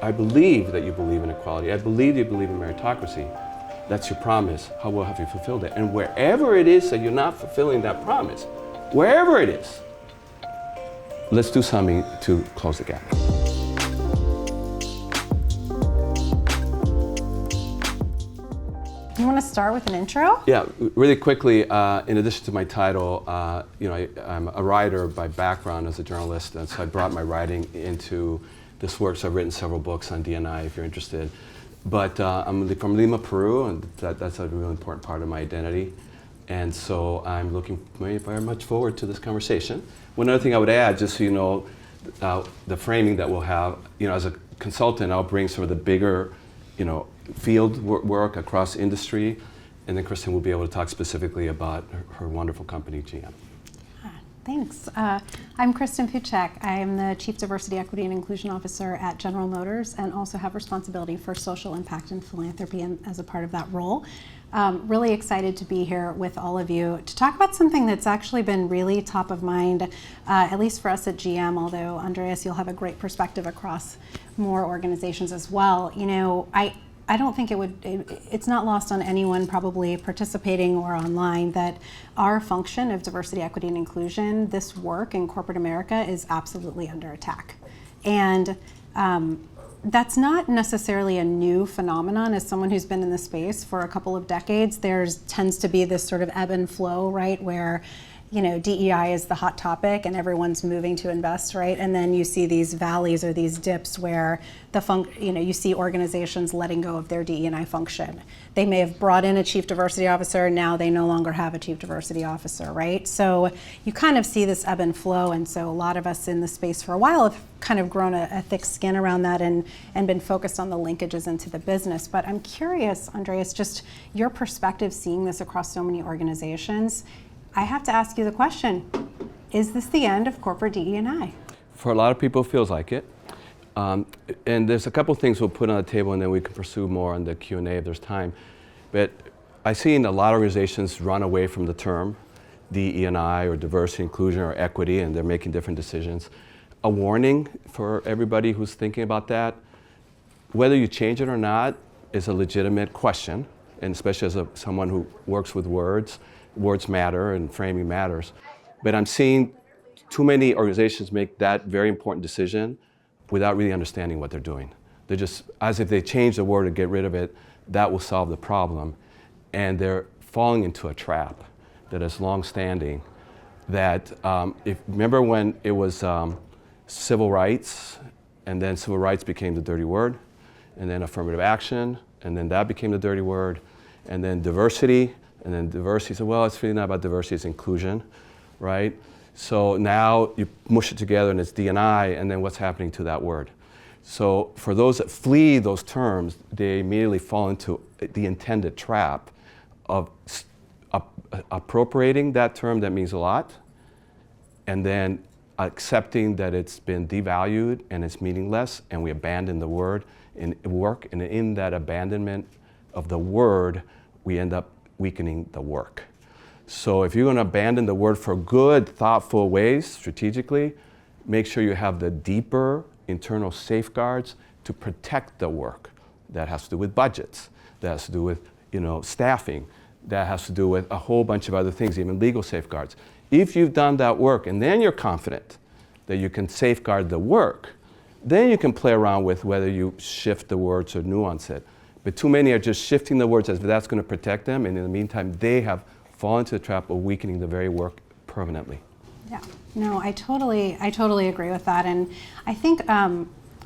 I believe that you believe in equality. I believe you believe in meritocracy. That's your promise. How well have you fulfilled it? And wherever it is that you're not fulfilling that promise, wherever it is, let's do something to close the gap. You want to start with an intro? Yeah, really quickly, in addition to my title, I'm a writer by background as a journalist, and so I brought my writing into this work. So I've written several books on DEI if you're interested. But I'm from Lima, Peru, and that's a really important part of my identity. And so I'm looking very much forward to this conversation. One other thing I would add, just so you know, the framing that we'll have, as a consultant, I'll bring some of the bigger, field work across industry, and then Kristen will be able to talk specifically about her wonderful company, GM. Thanks. I'm Kristen Puchek. I am the Chief Diversity, Equity, and Inclusion Officer at General Motors, and also have responsibility for social impact and philanthropy as a part of that role. Really excited to be here with all of you to talk about something that's actually been really top of mind, at least for us at GM, although Andrés, you'll have a great perspective across more organizations as well. I don't think it's not lost on anyone probably participating or online that our function of diversity, equity, and inclusion, this work in corporate America, is absolutely under attack. And that's not necessarily a new phenomenon. As someone who's been in the space for a couple of decades, tends to be this sort of ebb and flow, right, where DEI is the hot topic and everyone's moving to invest, right? And then you see these valleys or these dips where you see organizations letting go of their DE&I function. They may have brought in a chief diversity officer, now they no longer have a chief diversity officer, right? So you kind of see this ebb and flow, and so a lot of us in the space for a while have kind of grown a thick skin around that and been focused on the linkages into the business. But I'm curious, Andrés, just your perspective seeing this across so many organizations. I have to ask you the question, is this the end of corporate DE&I? For a lot of people, it feels like it. And there's a couple things we'll put on the table, and then we can pursue more on the Q&A if there's time. But I've seen a lot of organizations run away from the term DE&I or diversity, inclusion, or equity, and they're making different decisions. A warning for everybody who's thinking about that, whether you change it or not is a legitimate question, and especially as someone who works with words. Words matter and framing matters. But I'm seeing too many organizations make that very important decision without really understanding what they're doing. They're just, as if they change the word or get rid of it, that will solve the problem. And they're falling into a trap that is long-standing. That, remember when it was civil rights, and then civil rights became the dirty word, and then affirmative action, and then that became the dirty word, and then diversity, and then diversity said, well, it's really not about diversity, it's inclusion, right? So now you mush it together and it's D&I, and then what's happening to that word? So for those that flee those terms, they immediately fall into the intended trap of appropriating that term that means a lot, and then accepting that it's been devalued and it's meaningless, and we abandon the word in work, and in that abandonment of the word, we end up weakening the work. So if you're going to abandon the word for good, thoughtful ways, strategically, make sure you have the deeper internal safeguards to protect the work. That has to do with budgets, that has to do with staffing, that has to do with a whole bunch of other things, even legal safeguards. If you've done that work and then you're confident that you can safeguard the work, then you can play around with whether you shift the words or nuance it. But too many are just shifting the words as if that's going to protect them, and in the meantime, they have fallen into the trap of weakening the very work permanently. Yeah, no, I totally agree with that. And I think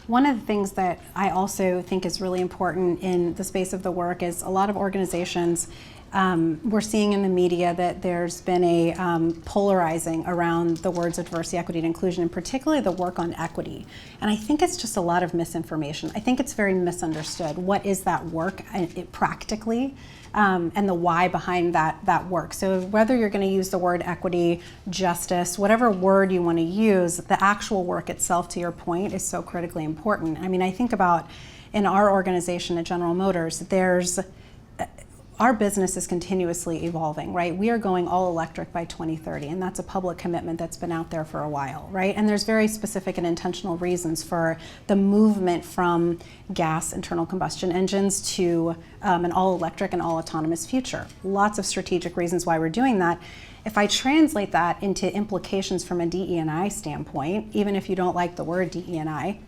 one of the things that I also think is really important in the space of the work is a lot of organizations, we're seeing in the media that there's been a polarizing around the words of diversity, equity, and inclusion, and particularly the work on equity. And I think it's just a lot of misinformation. I think it's very misunderstood. What is that work practically, and the why behind that work? So whether you're going to use the word equity, justice, whatever word you want to use, the actual work itself, to your point, is so critically important. I mean, I think about in our organization at General Motors, there's our business is continuously evolving, right? We are going all electric by 2030, and that's a public commitment that's been out there for a while, right? And there's very specific and intentional reasons for the movement from gas internal combustion engines to an all electric and all autonomous future. Lots of strategic reasons why we're doing that. If I translate that into implications from a DE&I standpoint, even if you don't like the word DE&I,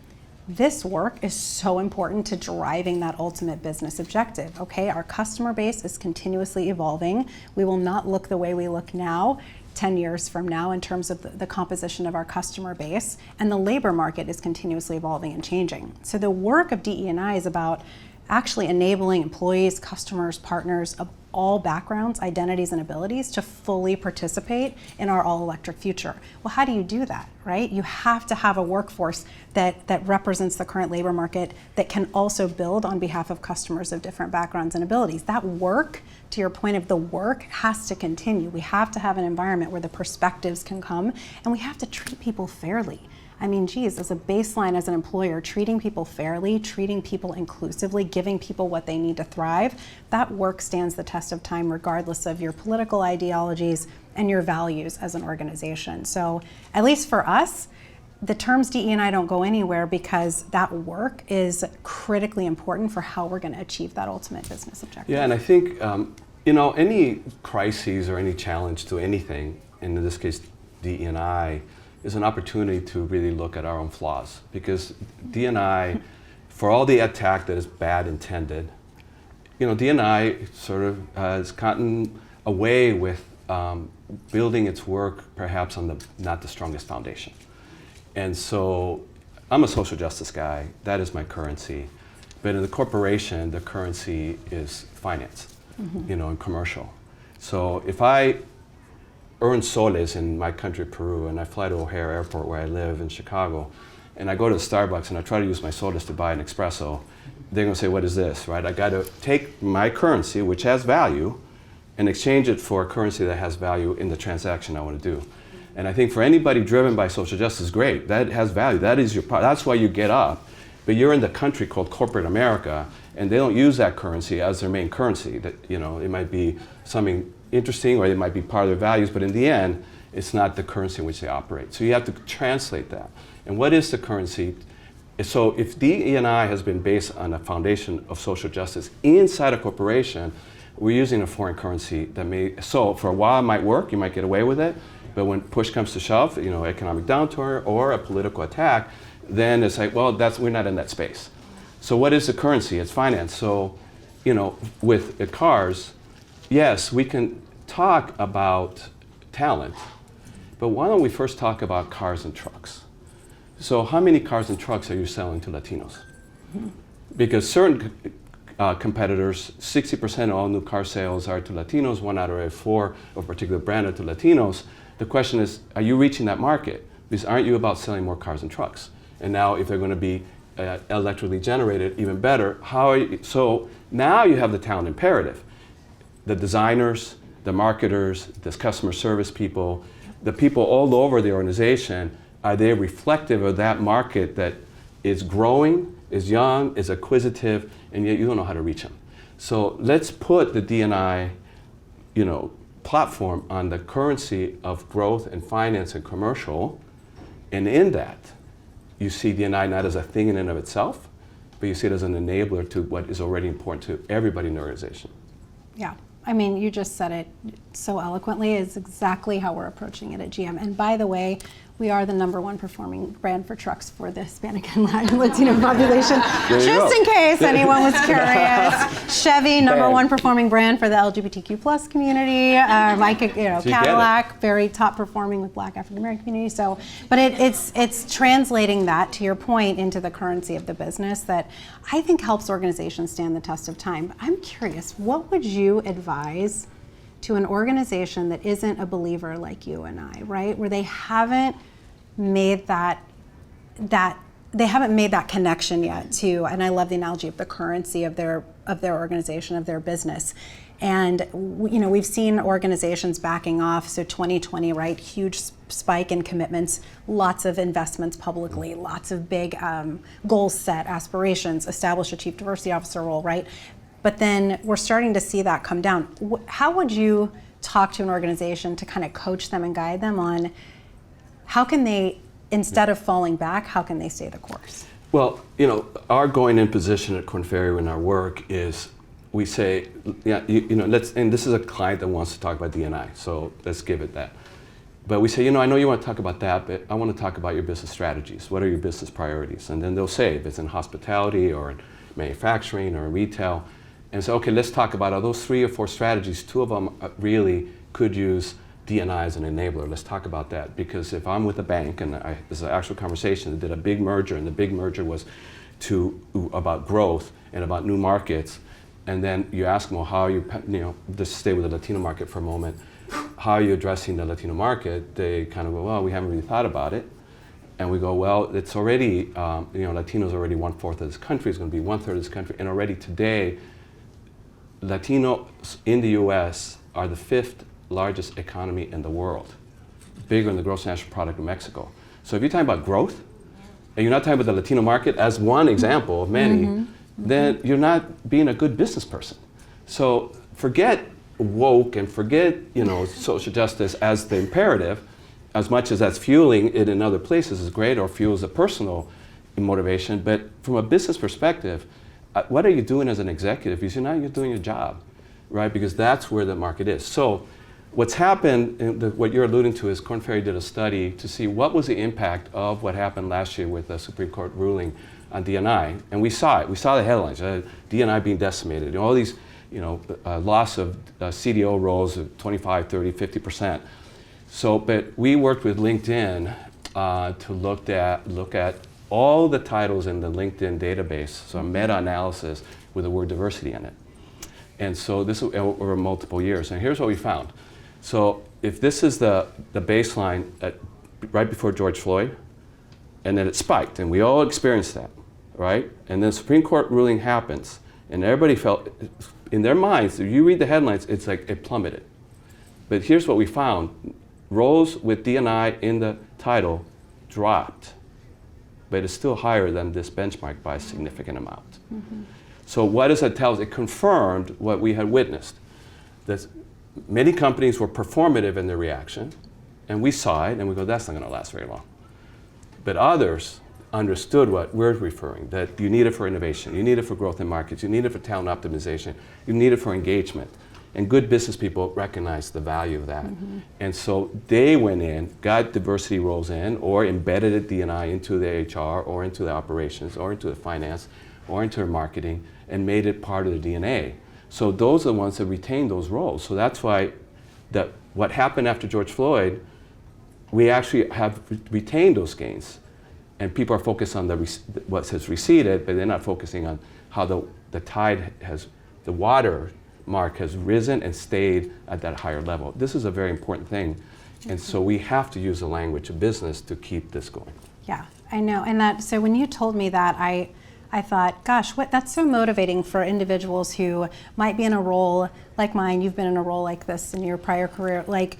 this work is so important to driving that ultimate business objective, okay? Our customer base is continuously evolving. We will not look the way we look now 10 years from now in terms of the composition of our customer base, and the labor market is continuously evolving and changing. So the work of DE&I is about actually enabling employees, customers, partners of all backgrounds, identities, and abilities to fully participate in our all-electric future. Well, how do you do that, right? You have to have a workforce that represents the current labor market, that can also build on behalf of customers of different backgrounds and abilities. That work, to your point of the work, has to continue. We have to have an environment where the perspectives can come, and we have to treat people fairly. I mean, geez, as a baseline, as an employer, treating people fairly, treating people inclusively, giving people what they need to thrive, that work stands the test of time regardless of your political ideologies and your values as an organization. So at least for us, the terms DE&I don't go anywhere, because that work is critically important for how we're going to achieve that ultimate business objective. Yeah, and I think, any crises or any challenge to anything, and in this case, DE&I, is an opportunity to really look at our own flaws, because D&I, for all the attack that is bad intended, D&I sort of has gotten away with building its work perhaps on not the strongest foundation. And so I'm a social justice guy, that is my currency. But in the corporation, the currency is finance, and commercial. So if I earn soles in my country, Peru, and I fly to O'Hare Airport where I live in Chicago, and I go to the Starbucks and I try to use my soles to buy an espresso, they're gonna say, what is this, right? I gotta take my currency, which has value, and exchange it for a currency that has value in the transaction I wanna do. And I think for anybody driven by social justice, great, that has value, that's why you get up. But you're in the country called corporate America, and they don't use that currency as their main currency. That, it might be something interesting, or it might be part of their values, but in the end, it's not the currency in which they operate. So you have to translate that. And what is the currency? So if DE&I has been based on a foundation of social justice inside a corporation, we're using a foreign currency that so for a while it might work, you might get away with it, but when push comes to shove, economic downturn or a political attack, then it's like, well, we're not in that space. So what is the currency? It's finance. So, with cars, yes, we can talk about talent, but why don't we first talk about cars and trucks? So how many cars and trucks are you selling to Latinos? Because certain competitors, 60% of all new car sales are to Latinos, 1 out of every 4 of a particular brand are to Latinos. The question is, are you reaching that market? Because aren't you about selling more cars and trucks? And now if they're going to be electrically generated, even better, so now you have the talent imperative. The designers, the marketers, the customer service people, the people all over the organization, are they reflective of that market that is growing, is young, is acquisitive, and yet you don't know how to reach them? So let's put the D&I, platform on the currency of growth and finance and commercial, and in that, you see D&I not as a thing in and of itself, but you see it as an enabler to what is already important to everybody in the organization. Yeah. I mean, you just said it so eloquently. It's exactly how we're approaching it at GM. And by the way, we are the #1 performing brand for trucks for the Hispanic and Latino population. Just in case anyone was curious. Chevy, #1 performing brand for the LGBTQ plus community. Cadillac, very top performing with Black African American community. So, but it's translating that, to your point, into the currency of the business that I think helps organizations stand the test of time. But I'm curious, what would you advise to an organization that isn't a believer like you and I, right? Where they haven't made that connection yet to, and I love the analogy of the currency of their organization, of their business. And we've seen organizations backing off. So 2020, right? Huge spike in commitments, lots of investments publicly, lots of big goals set, aspirations, establish a chief diversity officer role, right? but then we're starting to see that come down. How would you talk to an organization to kind of coach them and guide them on how can they, instead of falling back, how can they stay the course? Well, our going in position at Korn Ferry in our work is we say, let's, and this is a client that wants to talk about D&I, so let's give it that. But we say, I know you want to talk about that, but I want to talk about your business strategies. What are your business priorities? And then they'll say if it's in hospitality or in manufacturing or in retail. And so, okay, let's talk about those 3 or 4 strategies. 2 of them really could use D&I as an enabler. Let's talk about that. Because if I'm with a bank, and there's an actual conversation that did a big merger, and the big merger was about growth and about new markets. And then you ask them, well, how are you, just stay with the Latino market for a moment. How are you addressing the Latino market? They kind of go, well, we haven't really thought about it. And we go, well, it's already, Latinos are already 1/4 of this country. It's going to be 1/3 of this country. And already today, Latinos in the US are the 5th largest economy in the world, bigger than the gross national product of Mexico. So if you're talking about growth, and you're not talking about the Latino market as one example of many, then you're not being a good business person. So forget woke and forget social justice as the imperative, as much as that's fueling it in other places is great or fuels a personal motivation. But from a business perspective, what are you doing as an executive? Because you're doing your job, right? Because that's where the market is. So what's happened, what you're alluding to is Korn Ferry did a study to see what was the impact of what happened last year with the Supreme Court ruling on D&I. And we saw it. We saw the headlines, D&I being decimated. All these loss of CDO roles of 25, 30, 50%. So, but we worked with LinkedIn to look at all the titles in the LinkedIn database, so a meta-analysis with the word diversity in it. And so this was over multiple years. And here's what we found. So if this is the baseline right before George Floyd, and then it spiked, and we all experienced that, right? And then the Supreme Court ruling happens, and everybody felt, in their minds, if you read the headlines, it's like it plummeted. But here's what we found. Roles with D&I in the title dropped, but it's still higher than this benchmark by a significant amount. So what does that tell us? It confirmed what we had witnessed. That many companies were performative in their reaction, and we saw it, and we go, that's not going to last very long. But others understood what we're referring, that you need it for innovation, you need it for growth in markets, you need it for talent optimization, you need it for engagement. And good business people recognize the value of that. And so they went in, got diversity roles in, or embedded a D&I into the HR, or into the operations, or into the finance, or into the marketing, and made it part of the DNA. So those are the ones that retained those roles. So that's why what happened after George Floyd, we actually have retained those gains. And people are focused on what has receded, but they're not focusing on how the tide has, the water mark has risen and stayed at that higher level. This is a very important thing. And so we have to use the language of business to keep this going. Yeah, I know. And so when you told me that, I thought, gosh, that's so motivating for individuals who might be in a role like mine. You've been in a role like this in your prior career. Like,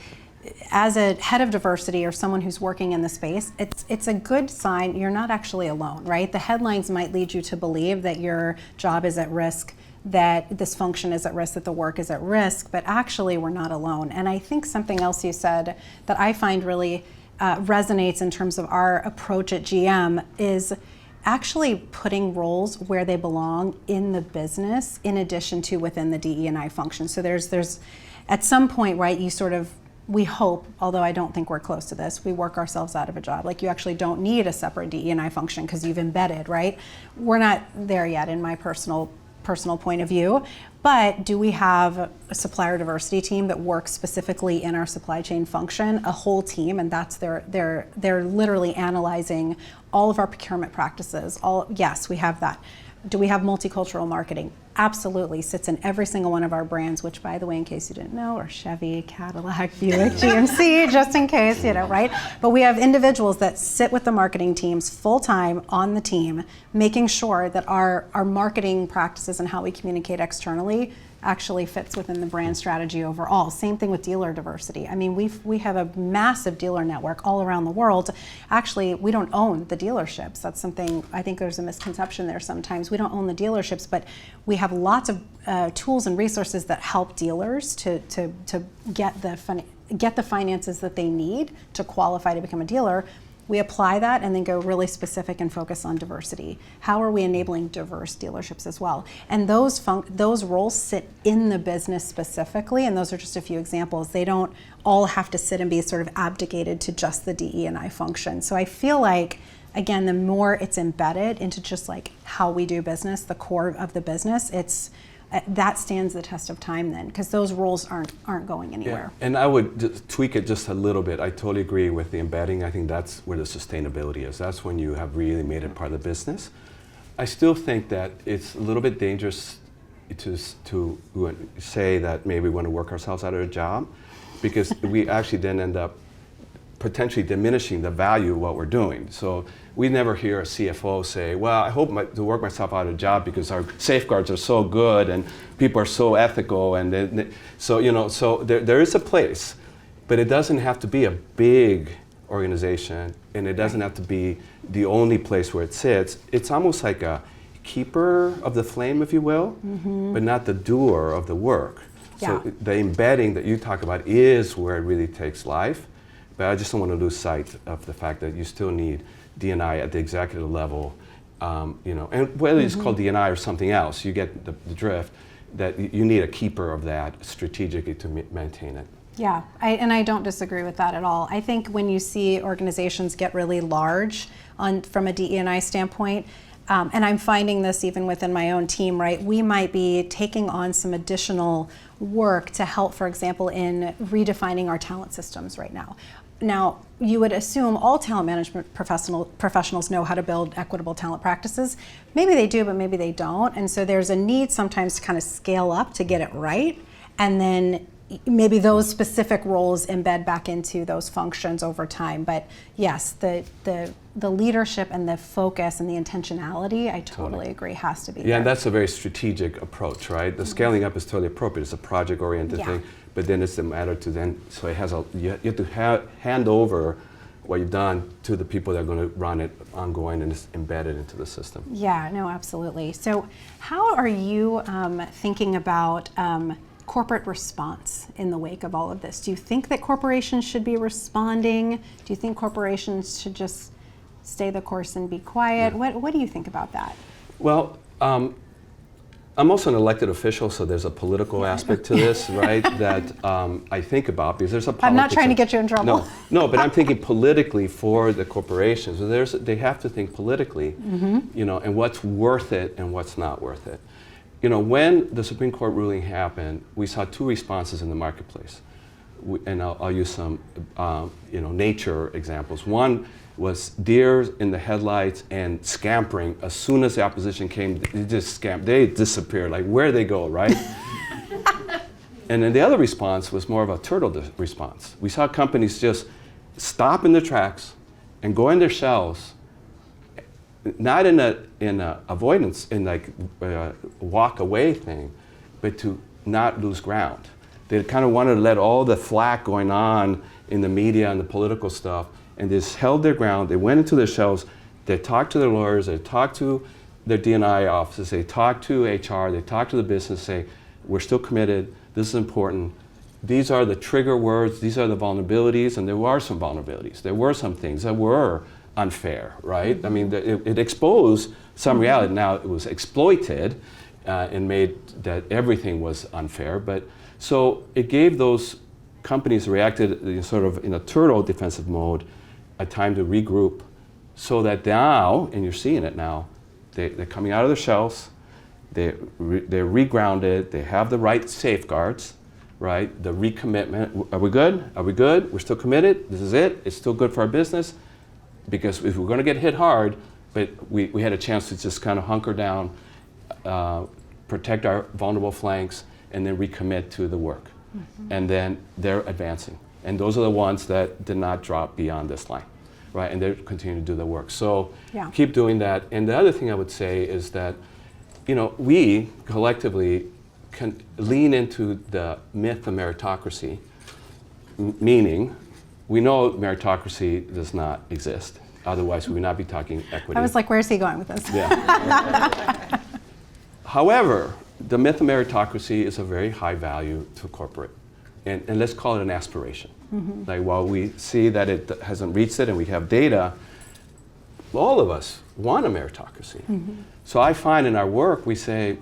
as a head of diversity or someone who's working in the space, it's a good sign you're not actually alone, right? The headlines might lead you to believe that your job is at risk, that this function is at risk, that the work is at risk, but actually we're not alone. And I think something else you said that I find really resonates in terms of our approach at GM is actually putting roles where they belong in the business in addition to within the DE&I function. So there's at some point, right, you sort of, we hope, although I don't think we're close to this, we work ourselves out of a job. Like, you actually don't need a separate DE&I function because you've embedded, right? We're not there yet in my personal point of view, but do we have a supplier diversity team that works specifically in our supply chain function, a whole team, and that's they're literally analyzing all of our procurement practices. Yes, we have that. Do we have multicultural marketing? Absolutely, sits in every single one of our brands, which, by the way, in case you didn't know, are Chevy, Cadillac, Buick, GMC, just in case, right? But we have individuals that sit with the marketing teams full-time on the team, making sure that our marketing practices and how we communicate externally actually fits within the brand strategy overall. Same thing with dealer diversity. I mean, we have a massive dealer network all around the world. Actually, we don't own the dealerships. That's something, I think there's a misconception there sometimes. We don't own the dealerships, but we have lots of tools and resources that help dealers to get the finances that they need to qualify to become a dealer. We apply that and then go really specific and focus on diversity. How are we enabling diverse dealerships as well? And those roles sit in the business specifically, and those are just a few examples. They don't all have to sit and be sort of abdicated to just the DE&I function. So I feel like, again, the more it's embedded into just like how we do business, the core of the business, that stands the test of time then, because those roles aren't going anywhere. Yeah. And I would just tweak it just a little bit. I totally agree with the embedding. I think that's where the sustainability is. That's when you have really made it part of the business. I still think that it's a little bit dangerous to say that maybe we want to work ourselves out of a job, because we actually then end up potentially diminishing the value of what we're doing. So we never hear a CFO say, well, I hope to work myself out of a job because our safeguards are so good and people are so ethical. And so there is a place, but it doesn't have to be a big organization, and it doesn't have to be the only place where it sits. It's almost like a keeper of the flame, if you will, but not the doer of the work. Yeah. So the embedding that you talk about is where it really takes life. But I just don't want to lose sight of the fact that you still need D&I at the executive level, and whether it's called D&I or something else, you get the drift, that you need a keeper of that strategically to maintain it. Yeah, I don't disagree with that at all. I think when you see organizations get really large from a DE&I standpoint, and I'm finding this even within my own team, right? We might be taking on some additional work to help, for example, in redefining our talent systems right now. Now, you would assume all talent management professionals know how to build equitable talent practices. Maybe they do, but maybe they don't. And so there's a need sometimes to kind of scale up to get it right. And then maybe those specific roles embed back into those functions over time. But yes, the leadership and the focus and the intentionality, I totally agree, has to be there. And that's a very strategic approach, right? The scaling up is totally appropriate. It's a project-oriented thing, but then it's a matter to then, so it has you have to hand over what you've done to the people that are going to run it ongoing, and it's embedded into the system. Yeah, no, absolutely. So how are you thinking about corporate response in the wake of all of this? Do you think that corporations should be responding? Do you think corporations should just stay the course and be quiet? Yeah. What do you think about that? Well, I'm also an elected official, so there's a political aspect to this, right, that I think about, because there's a politics. I'm not trying to get you in trouble. No, but I'm thinking politically for the corporations. So they have to think politically, and what's worth it and what's not worth it. When the Supreme Court ruling happened, we saw two responses in the marketplace. And I'll use some, nature examples. One was deers in the headlights and scampering. As soon as the opposition came, they disappeared. Like, where'd they go, right? And then the other response was more of a turtle response. We saw companies just stop in their tracks and go in their shells, not in a avoidance, in like a walk away thing, but to not lose ground. They kind of wanted to let all the flack going on in the media and the political stuff, and they just held their ground. They went into their shells. They talked to their lawyers. They talked to their D&I offices. They talked to HR. They talked to the business. Say, we're still committed. This is important. These are the trigger words. These are the vulnerabilities, and there were some vulnerabilities. There were some things that were unfair, right? I mean, it exposed some reality. Now, it was exploited and made that everything was unfair. But so it gave those companies reacted sort of in a turtle defensive mode, a time to regroup, so that now, and you're seeing it now, they're coming out of their shells, they're regrounded, they have the right safeguards, right? The recommitment. Are we good? Are we good? We're still committed. This is it. It's still good for our business. Because if we're going to get hit hard, but we had a chance to just kind of hunker down, protect our vulnerable flanks, and then recommit to the work. And then they're advancing. And those are the ones that did not drop beyond this line, right? And they're continuing to do the work. So keep doing that. And the other thing I would say is that, we collectively lean into the myth of meritocracy, meaning we know meritocracy does not exist. Otherwise, we would not be talking equity. I was like, where's he going with this? Yeah. However, the myth of meritocracy is a very high value to corporate. And let's call it an aspiration. Mm-hmm. Like while we see that it hasn't reached it and we have data, all of us want a meritocracy. Mm-hmm. So I find in our work, we say,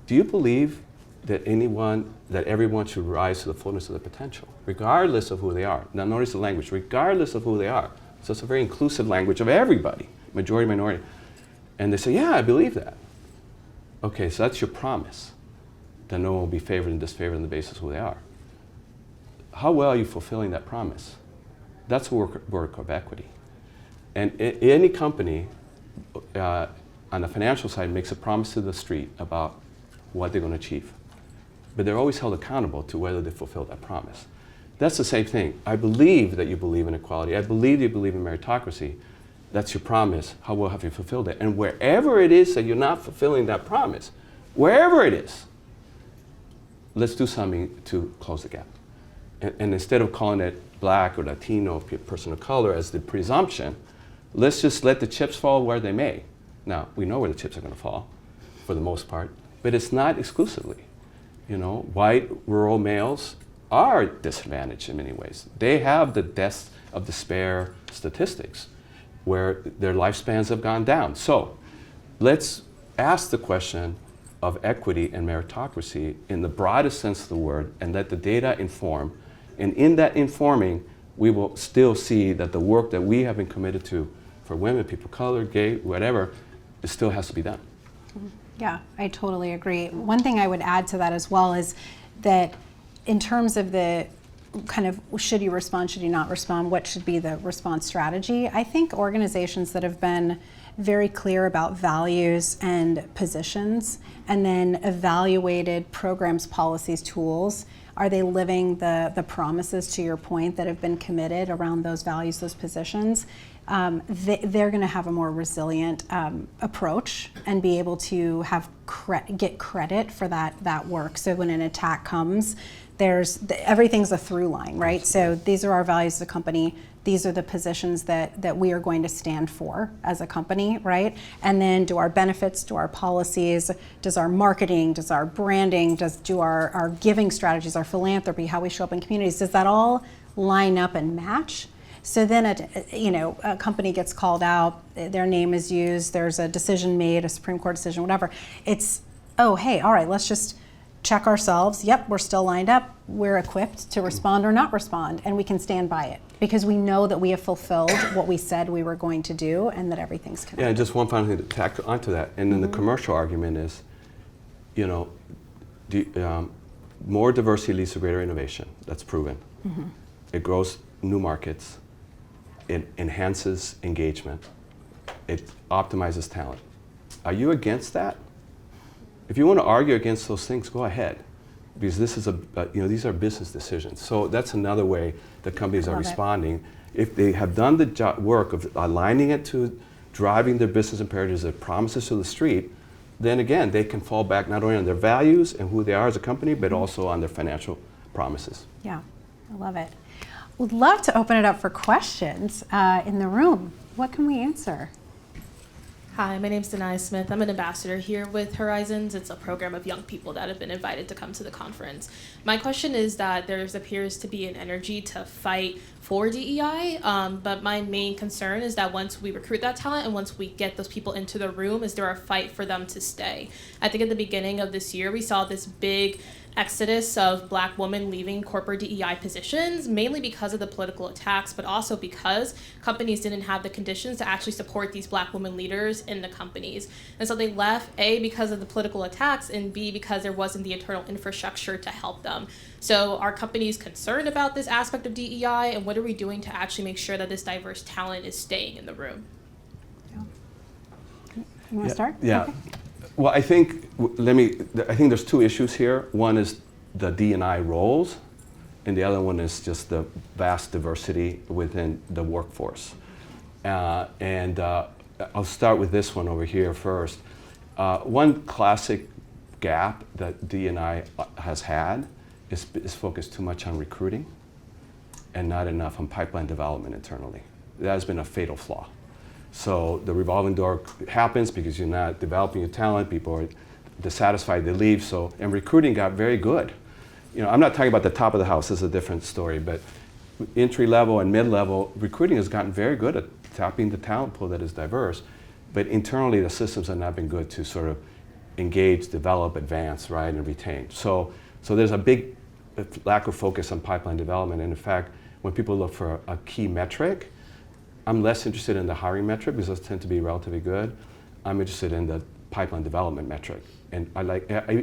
do you believe that everyone should rise to the fullness of their potential, regardless of who they are? Now notice the language, regardless of who they are. So it's a very inclusive language of everybody, majority, minority. And they say, yeah, I believe that. Okay, so that's your promise, that no one will be favored and disfavored on the basis of who they are. How well are you fulfilling that promise? That's work of equity. And any company on the financial side makes a promise to the street about what they're going to achieve. But they're always held accountable to whether they fulfill that promise. That's the same thing. I believe that you believe in equality. I believe you believe in meritocracy. That's your promise. How well have you fulfilled it? And wherever it is that you're not fulfilling that promise, wherever it is, let's do something to close the gap. And instead of calling it Black or Latino, person of color as the presumption, let's just let the chips fall where they may. Now, we know where the chips are going to fall, for the most part, but it's not exclusively. You know, white rural males are disadvantaged in many ways. They have the deaths of despair statistics where their lifespans have gone down. So let's ask the question of equity and meritocracy in the broadest sense of the word and let the data inform. And in that informing, we will still see that the work that we have been committed to for women, people of color, gay, whatever, it still has to be done. Yeah, I totally agree. One thing I would add to that as well is that in terms of the kind of should you respond, should you not respond, what should be the response strategy, I think organizations that have been very clear about values and positions and then evaluated programs, policies, tools, are they living the promises, to your point, that have been committed around those values, those positions? They're going to have a more resilient approach and be able to have get credit for that work. So when an attack comes, everything's a through line, right? So these are our values as a company. These are the positions that we are going to stand for as a company, right? And then do our benefits, do our policies, does our marketing, does our branding, do our giving strategies, our philanthropy, how we show up in communities, does that all line up and match? So then a company gets called out, their name is used, there's a decision made, a Supreme Court decision, whatever. It's, oh, hey, all right, let's just check ourselves. Yep, we're still lined up. We're equipped to respond or not respond, and we can stand by it because we know that we have fulfilled what we said we were going to do and that everything's connected. Yeah, and just one final thing to tack onto that. And then the commercial argument is, you know, more diversity leads to greater innovation. That's proven. Mm-hmm. It grows new markets. It enhances engagement. It optimizes talent. Are you against that? If you want to argue against those things, go ahead, because this is these are business decisions. So that's another way that companies are responding. If they have done the work of aligning it to driving their business imperatives, their promises to the street, then again, they can fall back not only on their values and who they are as a company, but also on their financial promises. Yeah, I love it. Would love to open it up for questions in the room. What can we answer? Hi, my name's Denai Smith. I'm an ambassador here with Horizons. It's a program of young people that have been invited to come to the conference. My question is that there appears to be an energy to fight for DEI, but my main concern is that once we recruit that talent and once we get those people into the room, is there a fight for them to stay? I think at the beginning of this year, we saw this big exodus of Black women leaving corporate DEI positions, mainly because of the political attacks, but also because companies didn't have the conditions to actually support these Black women leaders in the companies. And so they left, A, because of the political attacks, and B, because there wasn't the internal infrastructure to help them. So are companies concerned about this aspect of DEI, and what are we doing to actually make sure that this diverse talent is staying in the room? You want to start? Yeah. Okay. Well, I think there's two issues here. One is the D&I roles, and the other one is just the vast diversity within the workforce. I'll start with this one over here first. One classic gap that D&I has had is focused too much on recruiting and not enough on pipeline development internally. That has been a fatal flaw. So the revolving door happens because you're not developing your talent, people are dissatisfied, they leave, and recruiting got very good. I'm not talking about the top of the house, this is a different story, but entry level and mid-level, recruiting has gotten very good at tapping the talent pool that is diverse, but internally the systems have not been good to sort of engage, develop, advance, right, and retain. So there's a big lack of focus on pipeline development, and in fact, when people look for a key metric, I'm less interested in the hiring metric because those tend to be relatively good. I'm interested in the pipeline development metric. And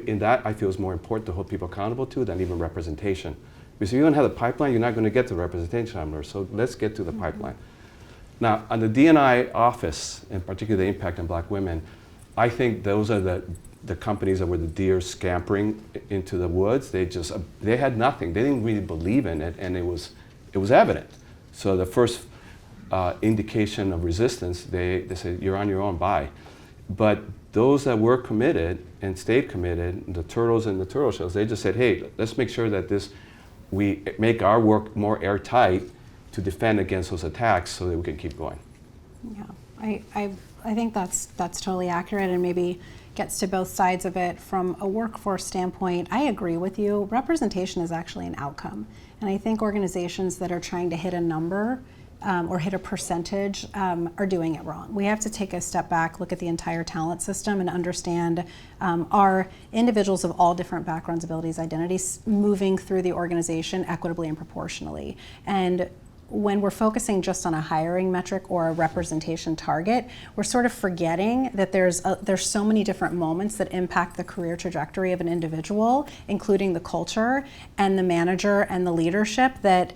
in that, I feel is more important to hold people accountable to than even representation. Because if you don't have the pipeline, you're not going to get to the representation number. So let's get to the pipeline. Now, on the D&I office, in particular the impact on black women, I think those are the companies that were the deer scampering into the woods. They had nothing. They didn't really believe in it, and it was evident. So the first indication of resistance, they said, you're on your own, bye. But those that were committed and stayed committed, the turtles and the turtle shells, they just said, hey, let's make sure that we make our work more airtight to defend against those attacks so that we can keep going. Yeah, I think that's totally accurate and maybe gets to both sides of it. From a workforce standpoint, I agree with you. Representation is actually an outcome. And I think organizations that are trying to hit a number or hit a percentage are doing it wrong. We have to take a step back, look at the entire talent system and understand are individuals of all different backgrounds, abilities, identities moving through the organization equitably and proportionally. And when we're focusing just on a hiring metric or a representation target, we're sort of forgetting that there's so many different moments that impact the career trajectory of an individual, including the culture and the manager and the leadership, that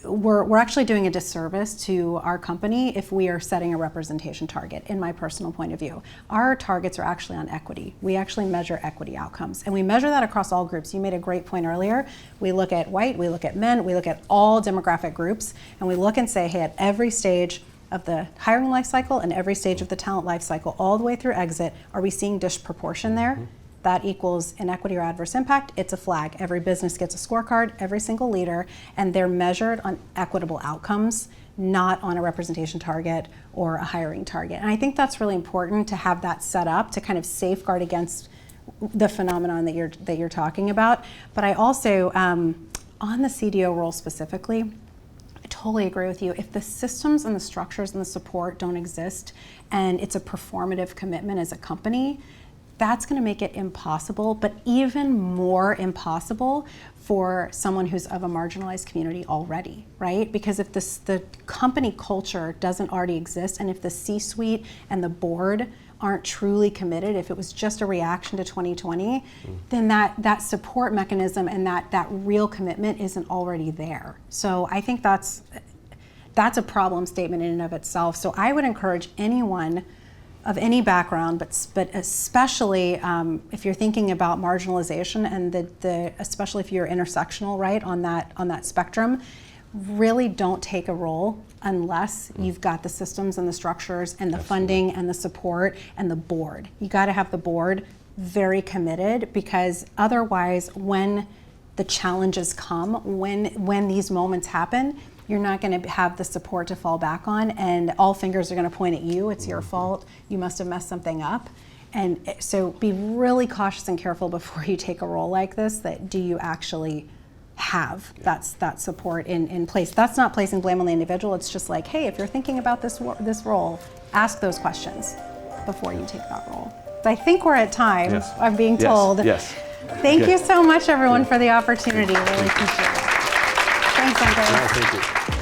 we're actually doing a disservice to our company if we are setting a representation target, in my personal point of view. Our targets are actually on equity. We actually measure equity outcomes, and we measure that across all groups. You made a great point earlier. We look at white, we look at men, we look at all demographic groups, and we look and say, hey, at every stage of the hiring life cycle and every stage of the talent life cycle, all the way through exit, are we seeing disproportion there? Mm-hmm. That equals inequity or adverse impact. It's a flag. Every business gets a scorecard, every single leader, and they're measured on equitable outcomes, not on a representation target or a hiring target. And I think that's really important to have that set up to kind of safeguard against the phenomenon that you're talking about. But I also, on the CDO role specifically, I totally agree with you. If the systems and the structures and the support don't exist, and it's a performative commitment as a company, that's going to make it impossible, but even more impossible for someone who's of a marginalized community already, right? Because if the company culture doesn't already exist, and if the C-suite and the board aren't truly committed, if it was just a reaction to 2020, then that support mechanism and that real commitment isn't already there. So I think that's a problem statement in and of itself. So I would encourage anyone of any background, but especially if you're thinking about marginalization and especially if you're intersectional, right, on that spectrum, really don't take a role unless you've got the systems and the structures and the funding and the support and the board. You got to have the board very committed, because otherwise, when the challenges come, when these moments happen, you're not going to have the support to fall back on, and all fingers are going to point at you. It's your fault. You must have messed something up. And so be really cautious and careful before you take a role like this, that do you actually have that support in place. That's not placing blame on the individual. It's just like, hey, if you're thinking about this role, ask those questions before you take that role. So I think we're at time. Yes. I'm being told. Yes. Thank you so much, everyone, for the opportunity. Really appreciate it. Thanks, Andrés. Thank you.